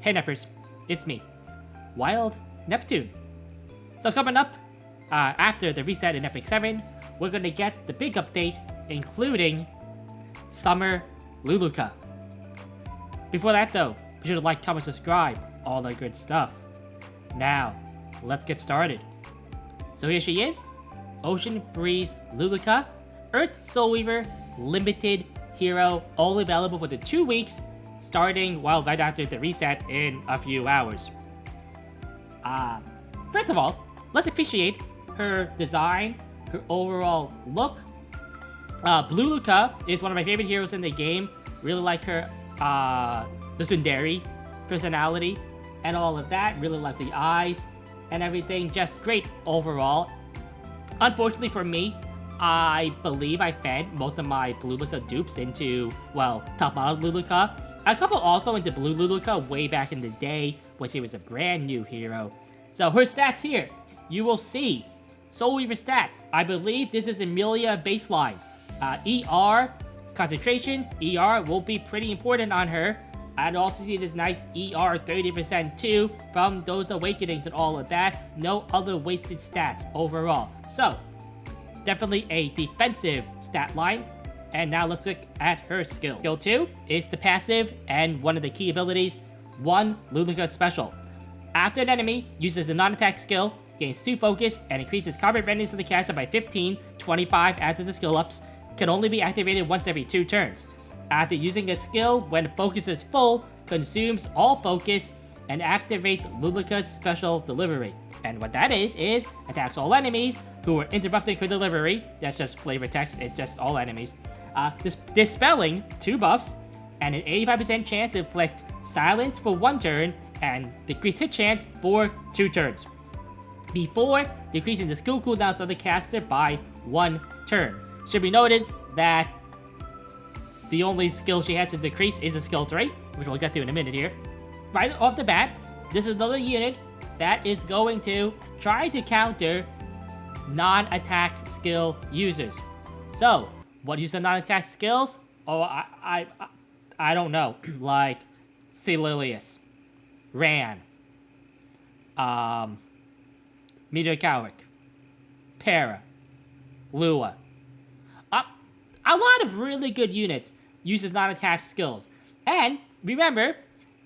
Hey Neppers, it's me, Wild Neptune. So coming up, after the reset in Epic 7, we're gonna get the big update, including Summer Luluca. Before that though, be sure to like, comment, subscribe, all that good stuff. Now, let's get started. So here she is, Ocean Breeze Luluca, Earth Soul Weaver, limited hero, only available for the 2 weeks, starting right after the reset in a few hours. First of all, let's appreciate her design, her overall look. Luluca is one of my favorite heroes in the game. Really like her, the tsundere personality and all of that. Really like the eyes and everything. Just great overall. Unfortunately for me, I believe I fed most of my Luluca dupes into, well, top model Luluca. A couple also into Blue Luluca way back in the day when she was a brand new hero. So her stats here, you will see Soul Weaver stats. I believe this is Emilia baseline. ER, concentration, ER will be pretty important on her. I'd also see this nice ER 30% too from those awakenings and all of that. No other wasted stats overall. So, definitely a defensive stat line. And now let's look at her skill. Skill 2 is the passive and one of the key abilities, 1 Luluca special. After an enemy uses the non-attack skill, gains 2 focus, and increases combat readiness of the caster by 15, 25 after the skill ups, can only be activated once every 2 turns. After using a skill, when focus is full, consumes all focus and activates Luluca's special delivery. And what that is attacks all enemies who are interrupting her delivery. That's just flavor text, it's just all enemies. Dispelling 2 buffs and an 85% chance to inflict silence for 1 turn and decrease hit chance for 2 turns, before decreasing the skill cooldowns of the caster by 1 turn. Should be noted that the only skill she has to decrease is a skill 3, which we'll get to in a minute here. Right off the bat, this is another unit that is going to try to counter non-attack skill users. So, what use the non-attack skills? Oh, I don't know. Like, Celilius, Ran, Meteor Cowrick, Para, Lua. A lot of really good units uses non-attack skills. And remember,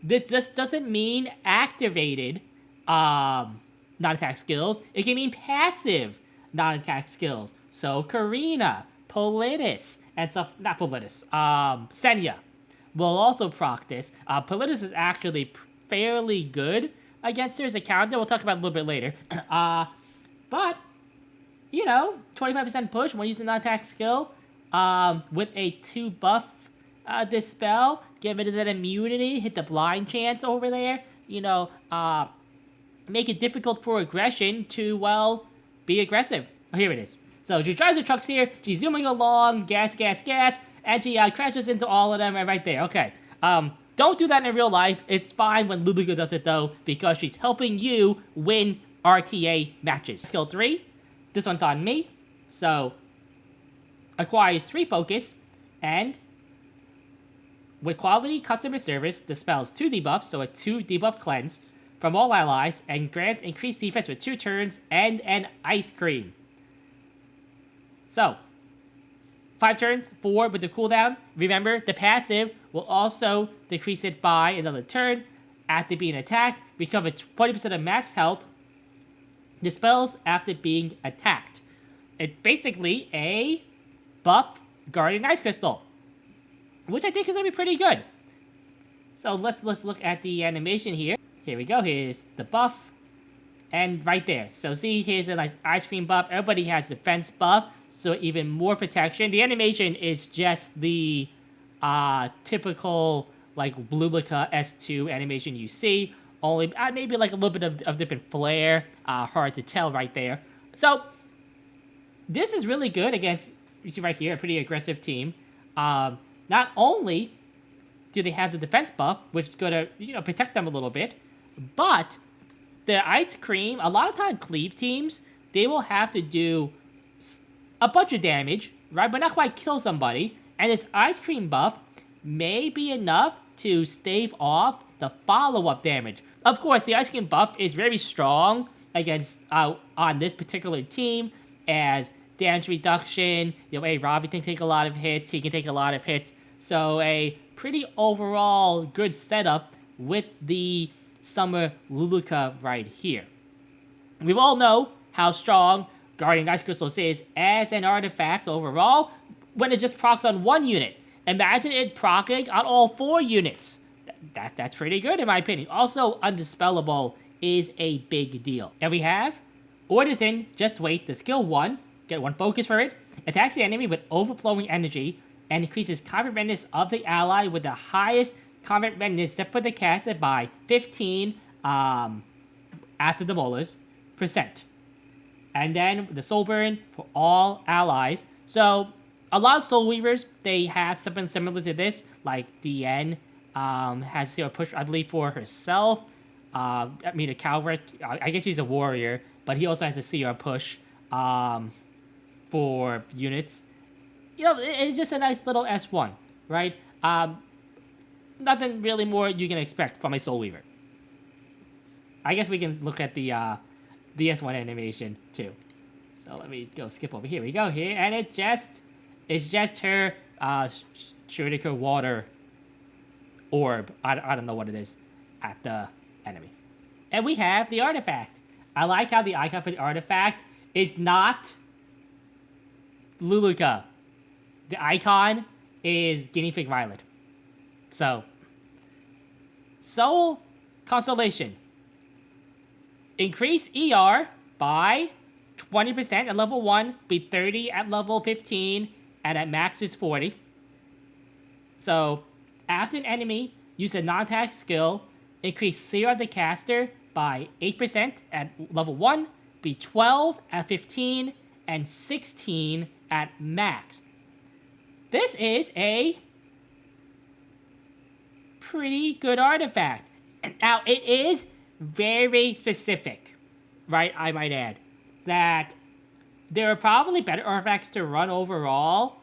this just doesn't mean activated non-attack skills. It can mean passive non-attack skills. So Karina, Politis, and stuff, not Politis, Senya will also proc this. Politis is actually fairly good against her as a counter. We'll talk about it a little bit later. But, you know, 25% push when using non-attack skill. With a 2 buff dispel, get rid of that immunity, hit the blind chance over there, you know, make it difficult for aggression to, well, be aggressive. Oh, here it is. So she drives her trucks here, she's zooming along, gas, and she crashes into all of them right there. Okay, don't do that in real life. It's fine when Luluca does it though, because she's helping you win RTA matches. Skill 3, this one's on me, so acquires 3 focus, and with quality customer service, dispels 2 debuffs, so a 2 debuff cleanse from all allies, and grants increased defense for 2 turns and an ice cream. So, 5 turns, 4 with the cooldown. Remember, the passive will also decrease it by another turn. After being attacked, recover 20% of max health. Dispels after being attacked. It's basically a buff Guardian Ice Crystal, which I think is going to be pretty good. So let's look at the animation here. Here we go, here's the buff, and right there. So see, here's a nice ice cream buff. Everybody has defense buff, so even more protection. The animation is just the typical, like, Luluca S2 animation you see, only maybe like a little bit of different flair, hard to tell right there. So, this is really good against, you see right here, a pretty aggressive team. Not only do they have the defense buff, which is going to, you know, protect them a little bit, but the ice cream, a lot of time cleave teams, they will have to do a bunch of damage, right, but not quite kill somebody, and this ice cream buff may be enough to stave off the follow-up damage. Of course, the Ice Cream buff is very strong against on this particular team as damage reduction. Ravi can take a lot of hits. He can take a lot of hits. So a pretty overall good setup with the Summer Luluca right here. We all know how strong Guardian Ice Crystals is as an artifact overall when it just procs on one unit. Imagine it proccing on all 4 units. That's pretty good in my opinion. Also, Undispellable is a big deal. And we have Ortisan, Just Wait, the skill 1, get 1 focus for it, attacks the enemy with overflowing energy, and increases combat readiness of the ally with the highest combat readiness set for the caster by 15 after the molars %. And then the Soul Burn for all allies. So a lot of Soul Weavers, they have something similar to this, like DN has Zero Push, I believe, for herself. A Calric, I guess he's a warrior, but he also has a Zero Push for units. It's just a nice little S1, right? Nothing really more you can expect from a Soul Weaver. I guess we can look at the S1 animation too. So let me go skip over here. We go here, and it's just her Shuriken water orb. I don't know what it is at the enemy. And we have the artifact. I like how the icon for the artifact is not Luluca. The icon is Guinea Pig Violet. So, Soul Constellation. Increase ER by 20% at level 1, be 30 at level 15, and at max is 40. So, after an enemy uses a non-attack skill, increase CR of the caster by 8% at level 1, be 12 at 15, and 16 at max. This is a pretty good artifact. Now, it is very specific, right? I might add that there are probably better artifacts to run overall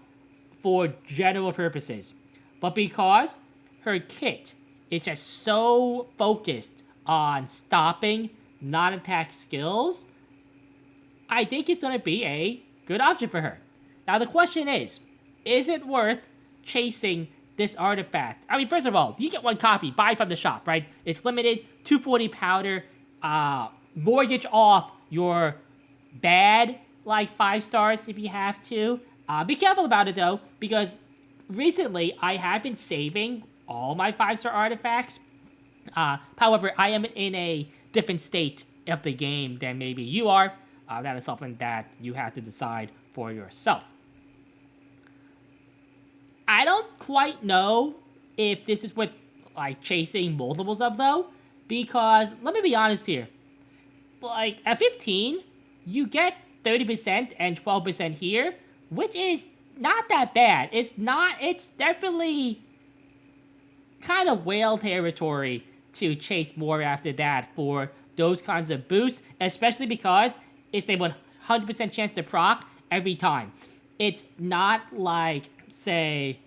for general purposes. But because her kit is just so focused on stopping non-attack skills, I think it's going to be a good option for her. Now, the question is it worth chasing this artifact? I mean, first of all, you get 1 copy, buy from the shop, right? It's limited, 240 powder, mortgage off your bad, 5 stars if you have to. Be careful about it, though, because recently I have been saving all my 5-star artifacts. However, I am in a different state of the game than maybe you are. That is something that you have to decide for yourself. I don't quite know if this is what chasing multiples of, though, because let me be honest here. At 15, you get 30% and 12% here, which is not that bad. It's definitely kind of whale territory to chase more after that for those kinds of boosts, especially because it's a 100% chance to proc every time. It's not like, say,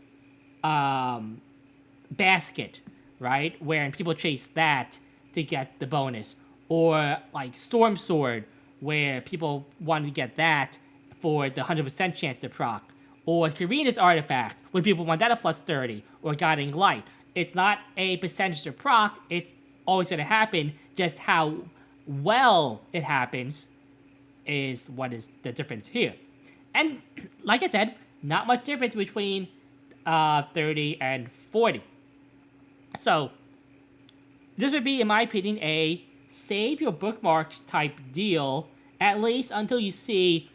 Basket, right? Where people chase that to get the bonus. Or Storm Sword, where people want to get that for the 100% chance to proc. Or Karina's Artifact, when people want that at plus 30. Or Guiding Light. It's not a percentage to proc, it's always going to happen. Just how well it happens is what is the difference here. And like I said, not much difference between 30 and 40. So, this would be, in my opinion, a save your bookmarks type deal, at least until you see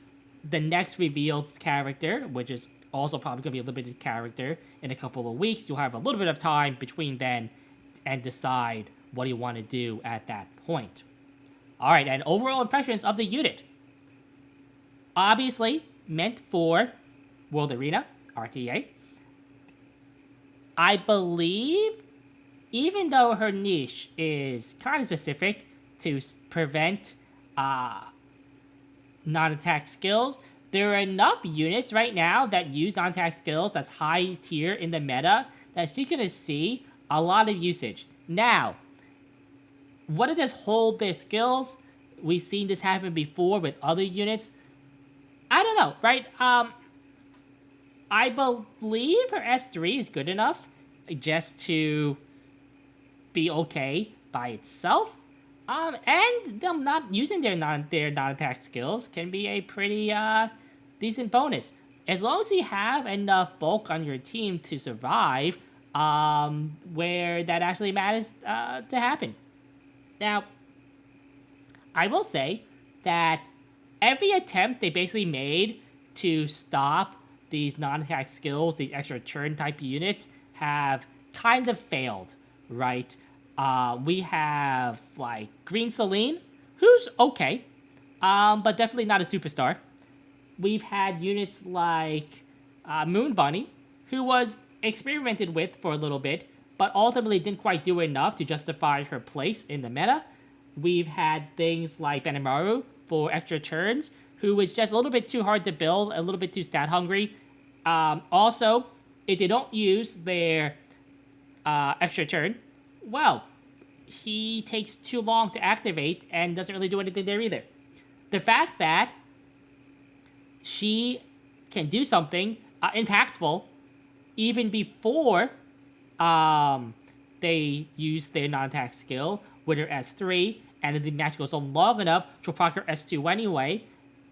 the next revealed character, which is also probably going to be a limited character in a couple of weeks. You'll have a little bit of time between then and decide what you want to do at that point. Alright, and overall impressions of the unit. Obviously, meant for World Arena, RTA. I believe, even though her niche is kind of specific to prevent non-attack skills, there are enough units right now that use non-attack skills that's high tier in the meta that she's going to see a lot of usage. Now, what does this hold their skills? We've seen this happen before with other units. I don't know, right? I believe her S3 is good enough just to be okay by itself. And them not using their non-attack skills can be a pretty decent bonus. As long as you have enough bulk on your team to survive, where that actually matters to happen. Now, I will say that every attempt they basically made to stop these non-attack skills, these extra turn type units, have kind of failed, right? We have like Green Celine, who's okay, but definitely not a superstar. We've had units like Moon Bunny, who was experimented with for a little bit, but ultimately didn't quite do enough to justify her place in the meta. We've had things like Benimaru for extra turns, who was just a little bit too hard to build, a little bit too stat hungry. Also, if they don't use their extra turn, well, he takes too long to activate and doesn't really do anything there either. The fact that she can do something impactful even before they use their non-attack skill with her S3, and if the match goes on long enough, she'll proc her S2 anyway,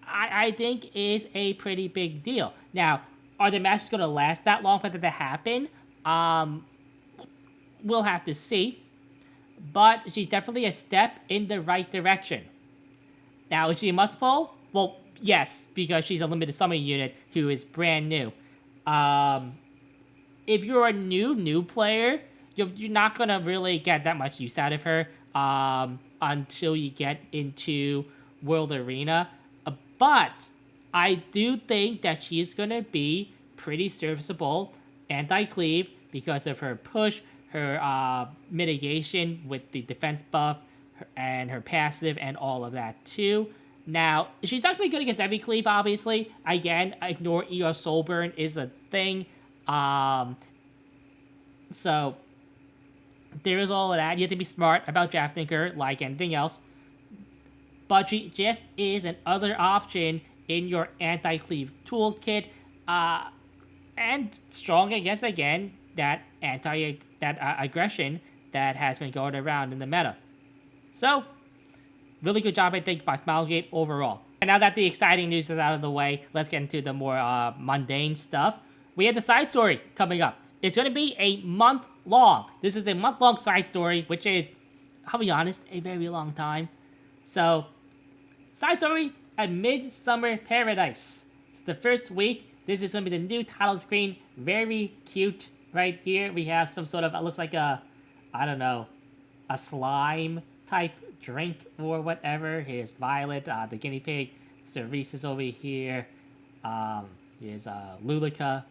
I think is a pretty big deal. Now, are the matches going to last that long for that to happen? We'll have to see. But she's definitely a step in the right direction. Now, is she a must-pull? Well, yes, because she's a limited summon unit who is brand new. If you're a new player, you're not going to really get that much use out of her until you get into World Arena. But I do think that she is going to be pretty serviceable anti-cleave because of her push, her mitigation with the defense buff, and her passive and all of that too. Now, she's not going to be good against every cleave, obviously. Again, ignore ER Soulburn is a thing. So, there is all of that. You have to be smart about drafting her like anything else. But she just is an other option in your anti-cleave toolkit. And strong against, again, that aggression that has been going around in the meta. So, really good job, I think, by Smilegate overall. And now that the exciting news is out of the way, let's get into the more mundane stuff. We have the side story coming up. It's going to be a month long. This is a month-long side story, which is, I'll be honest, a very long time. So, side story, A Midsummer Paradise. It's the first week. This is going to be the new title screen. Very cute. Right here, we have some sort of, it looks like a, I don't know, a slime type drink or whatever. Here's Violet, the guinea pig. Cerise is over here. Here's Luluca.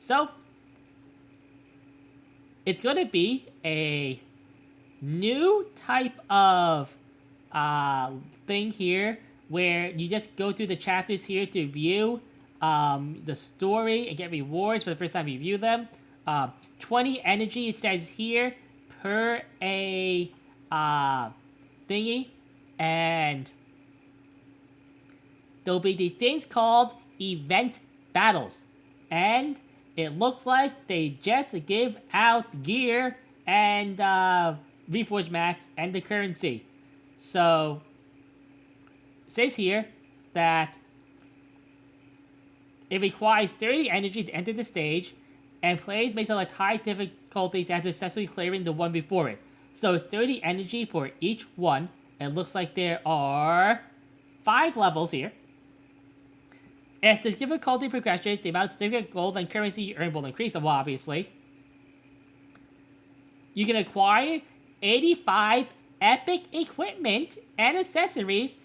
So, it's going to be a new type of thing here where you just go through the chapters here to view the story and get rewards for the first time you view them. 20 energy, it says here, per a thingy. And there'll be these things called event battles. And it looks like they just give out gear and Reforge Max and the currency. So, it says here that it requires 30 energy to enter the stage, and players may select high difficulties after successfully clearing the one before it. So it's 30 energy for each one. It looks like there are 5 levels here. As the difficulty progresses, the amount of certificate gold and currency you earn will increase, obviously. You can acquire 85 epic equipment and accessories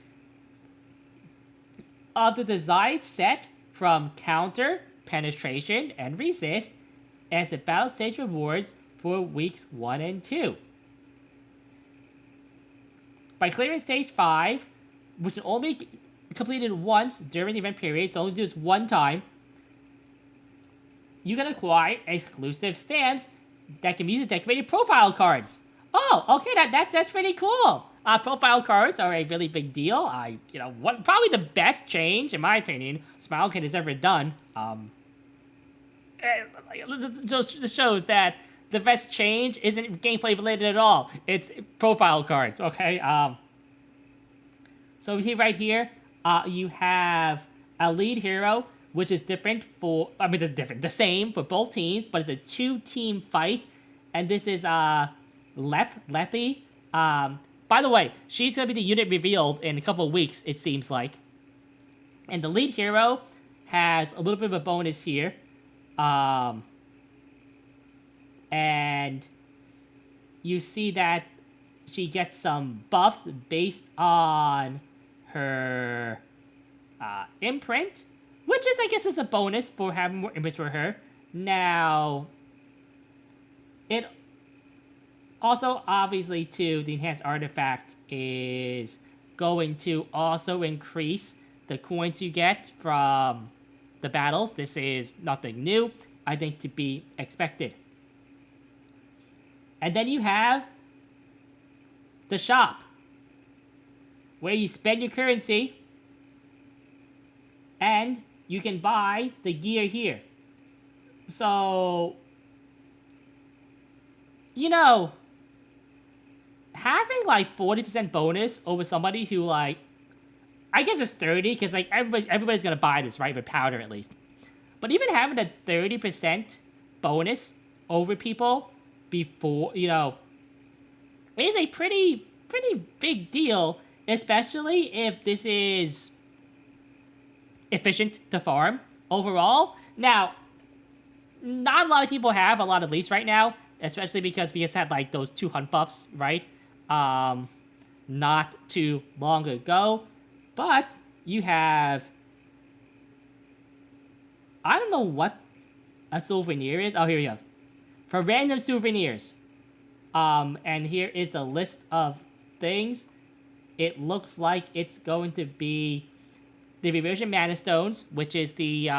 of the desired set from Counter, Penetration, and Resist as the battle stage rewards for weeks 1 and 2. By clearing stage 5, which can only be completed once during the event period, so only do this one time, you can acquire exclusive stamps that can be used to decorate profile cards. Oh, okay, that's pretty cool. Profile cards are a really big deal. Probably the best change, in my opinion, SmileKit has ever done. This shows that the best change isn't gameplay related at all. It's profile cards, okay? So here, right here, you have a lead hero, which is different for, the same for both teams, but it's a 2-team fight. And this is, Leppy. By the way, she's gonna be the unit revealed in a couple of weeks, it seems like. And the lead hero has a little bit of a bonus here. And you see that she gets some buffs based on her imprint, which is, I guess, is a bonus for having more imprints for her. Now, it also, obviously, too, the enhanced artifact is going to also increase the coins you get from the battles. This is nothing new, I think, to be expected. And then you have the shop, where you spend your currency and you can buy the gear here. So, having like 40% bonus over somebody who, like, I guess it's 30, because like everybody's gonna buy this, right? With powder, at least. But even having a 30% bonus over people before, is a pretty big deal, especially if this is efficient to farm overall. Now, not a lot of people have a lot of leads right now, especially because we just had like those 2 hunt buffs, right? Not too long ago. But you have, I don't know what a souvenir is. Oh, here we go. For random souvenirs. And here is a list of things. It looks like it's going to be the reversion mana stones, which is the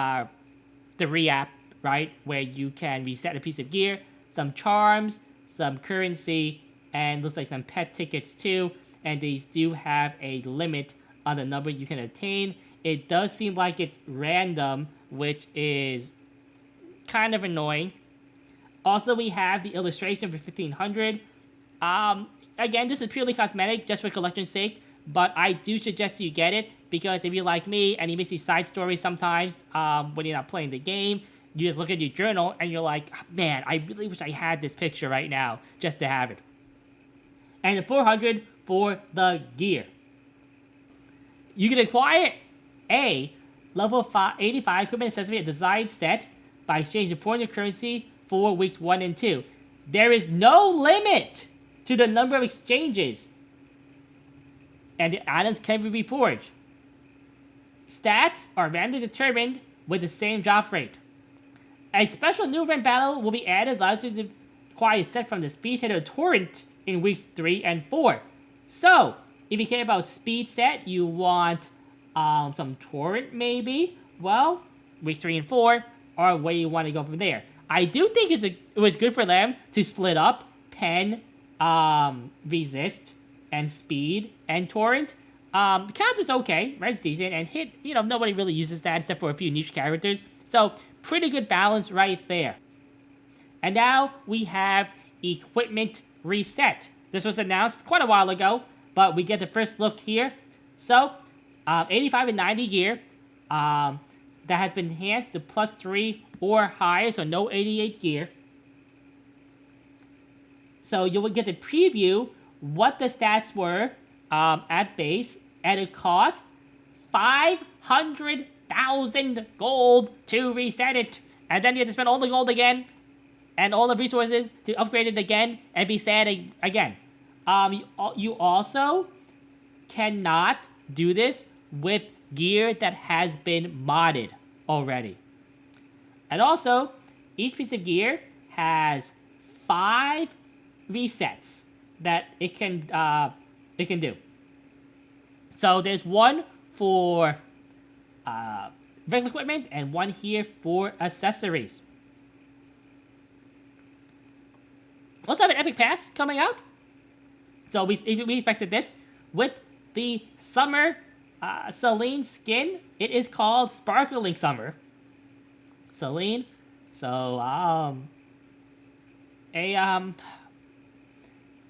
re-app, right? Where you can reset a piece of gear, some charms, some currency, and looks like some pet tickets too. And these do have a limit on the number you can obtain. It does seem like it's random, which is kind of annoying. Also, we have the illustration for 1500. Again, this is purely cosmetic, just for collection's sake, but I do suggest you get it, because if you're like me and you miss these side stories sometimes when you're not playing the game, you just look at your journal and you're like, man, I really wish I had this picture right now just to have it. And 400 for the gear. You can acquire a level 85 equipment accessory design set by exchanging foreign currency for weeks 1 and 2. There is no limit to the number of exchanges, and the items can be reforged. Stats are randomly determined with the same drop rate. A special new event battle will be added, allows you to acquire a set from the Speed Hitter Torrent in weeks 3 and 4. So, if you care about speed set, you want some Torrent maybe, well, weeks 3 and 4 are where you want to go from there. I do think it was good for them to split up Pen, Resist, and Speed, and Torrent. The count is okay, right? It's decent, and Hit, nobody really uses that except for a few niche characters. So, pretty good balance right there. And now we have Equipment Reset. This was announced quite a while ago, but we get the first look here. So, 85 and 90 gear that has been enhanced to +3 or higher, so no 88 gear. So you will get to preview what the stats were at base, and it cost 500,000 gold to reset it. And then you have to spend all the gold again, and all the resources to upgrade it again, and be sad again. You also cannot do this with gear that has been modded already. And also, each piece of gear has 5 resets that it can do. So there's one for regular equipment and one here for accessories. also have an epic pass coming out. So we expected this with the summer Celine skin. It is called Sparkling Summer. Celine. So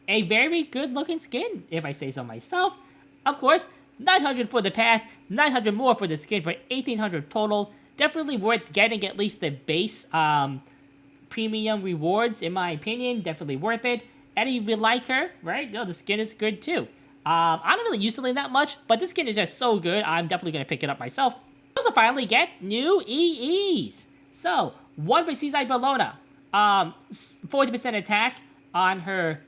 a very good looking skin, if I say so myself. Of course, 900 for the pass, 900 more for the skin for 1800 total. Definitely worth getting at least the base premium rewards, in my opinion. Definitely worth it. And if you like her, right? The skin is good too. I don't really use Celine that much, but this skin is just so good, I'm definitely going to pick it up myself. Also finally get new EEs. So, one for Seaside Bologna. 40% attack on her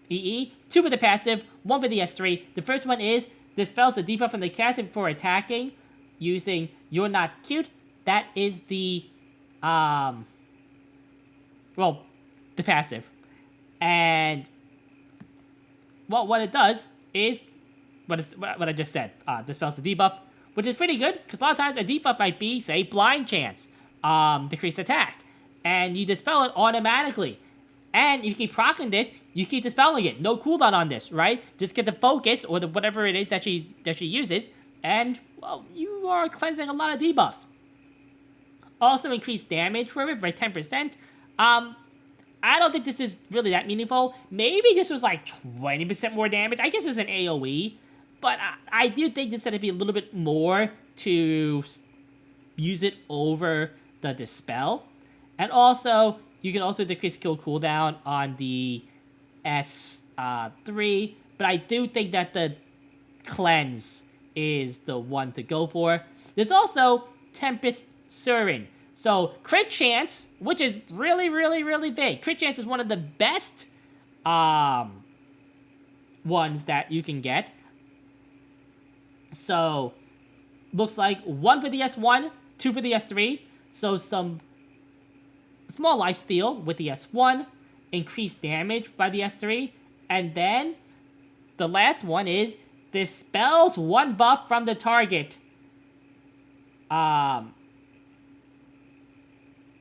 EE. 2 for the passive, 1 for the S3. The first one is dispels the debuff from the cast before attacking using You're Not Cute. That is the, the passive. And, well, what it does is what I just said. Dispels the debuff, which is pretty good, because a lot of times a debuff might be, say, Blind Chance, decreased attack, and you dispel it automatically. And if you keep proccing this, you keep dispelling it. No cooldown on this, right? Just get the focus, or whatever it is that she uses, and, well, you are cleansing a lot of debuffs. Also increased damage for it by 10%. I don't think this is really that meaningful. Maybe this was like 20% more damage. I guess it's an AoE. But I do think this is going to be a little bit more to use it over the Dispel. And also, you can also decrease skill cooldown on the S3. But I do think that the Cleanse is the one to go for. There's also Tempest Surin. So, crit chance, which is really, really, really big. Crit chance is one of the best ones that you can get. So, looks like 1 for the S1, 2 for the S3. So, some small lifesteal with the S1, increased damage by the S3. And then, the last one is dispels 1 buff from the target.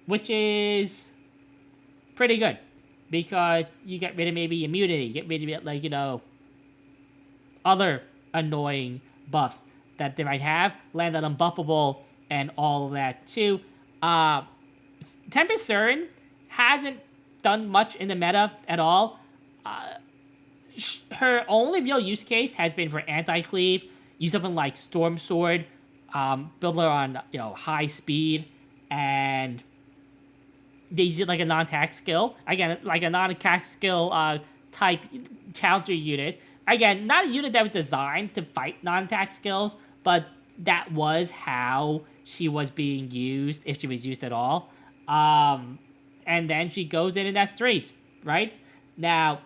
Which is pretty good, because you get rid of maybe immunity, get rid of, like, other annoying buffs that they might have, land on unbuffable, and all of that too. Tempest Surin hasn't done much in the meta at all. Her only real use case has been for Anti-cleave. Use something like Storm Sword, build her on, high speed, and they use it like a non-attack skill. Again, like a non-attack skill type counter unit. Again, not a unit that was designed to fight non-attack skills, but that was how she was being used, if she was used at all. And then she goes in S3s, right? Now,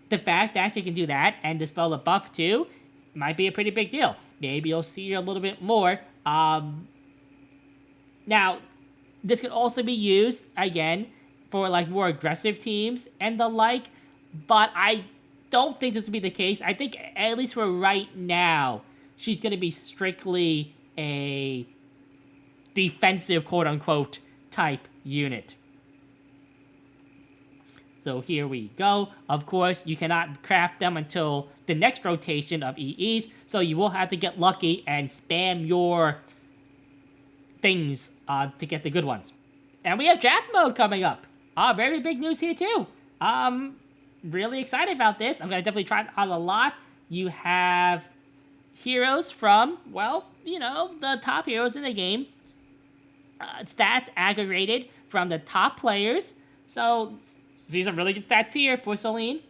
the fact that she can do that and dispel the buff too might be a pretty big deal. Maybe you'll see her a little bit more. Now, this can also be used, again, for, like, more aggressive teams and the like, but I don't think this will be the case. I think, at least for right now, she's going to be strictly a defensive, quote-unquote, type unit. So here we go. Of course, you cannot craft them until the next rotation of EEs, so you will have to get lucky and spam your things to get the good ones. And we have draft mode coming up. Very big news here too. Really excited about this. I'm going to definitely try it out a lot. You have heroes from, the top heroes in the game. Stats aggregated from the top players. So, these are really good stats here for Celine.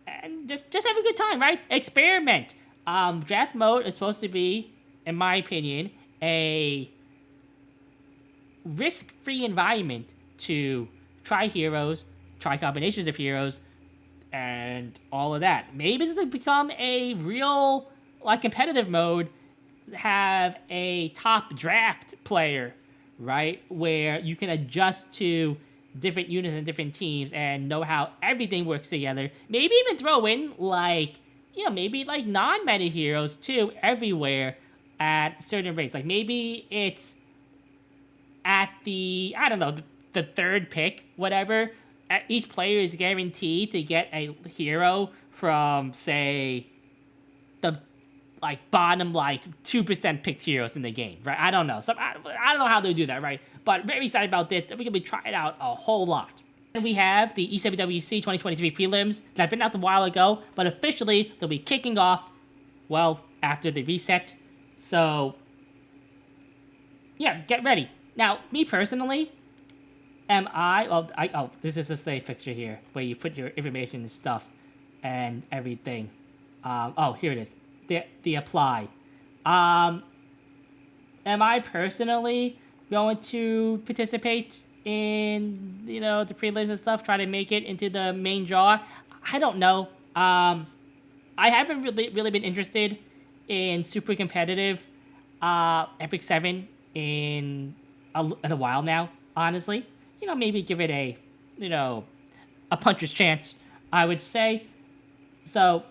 And just have a good time, right? Experiment. Draft mode is supposed to be, in my opinion, a risk-free environment to try heroes, try combinations of heroes, and all of that. Maybe this will become a real, competitive mode, have a top draft player, right? Where you can adjust to different units and different teams and know how everything works together. Maybe even throw in, maybe non-meta heroes too, everywhere at certain rates. Like, maybe it's at the, the third pick, whatever, each player is guaranteed to get a hero from, say, the bottom 2% picked heroes in the game, right? I don't know. I don't know how they do that, right? But very excited about this. We're gonna be trying it out a whole lot. And we have the ECWWC 2023 prelims that have been announced a while ago, but officially they'll be kicking off, well, after the reset. So yeah, get ready. Now, me personally, this is a save fixture here where you put your information and stuff and everything. Here it is. The apply. Am I personally going to participate in, the prelims and stuff, try to make it into the main draw? I don't know. I haven't really been interested in super competitive Epic 7 in a while now, honestly. Maybe give it a puncher's chance, I would say. So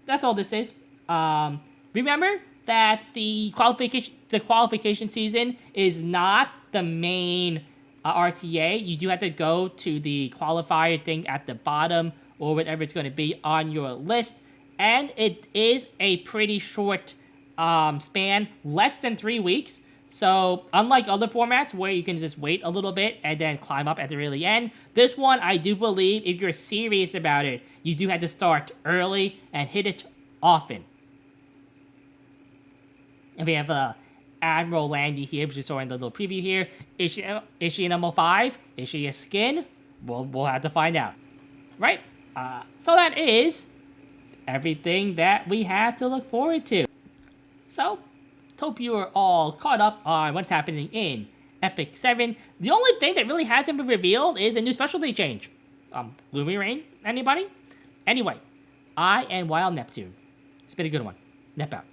that's all this is. Remember that the qualification season is not the main RTA. You do have to go to the qualifier thing at the bottom or whatever it's going to be on your list. And it is a pretty short span, less than 3 weeks. So unlike other formats where you can just wait a little bit and then climb up at the really end, this one, I do believe, if you're serious about it, you do have to start early and hit it often. And we have Admiral Landy here, which you saw in the little preview here. Is she an MO5? Is she a skin? We'll have to find out. Right? So that is everything that we have to look forward to. So, hope you are all caught up on what's happening in Epic 7. The only thing that really hasn't been revealed is a new specialty change. Gloomy Rain? Anybody? Anyway, I am Wild Neptune. It's been a good one. Nep out.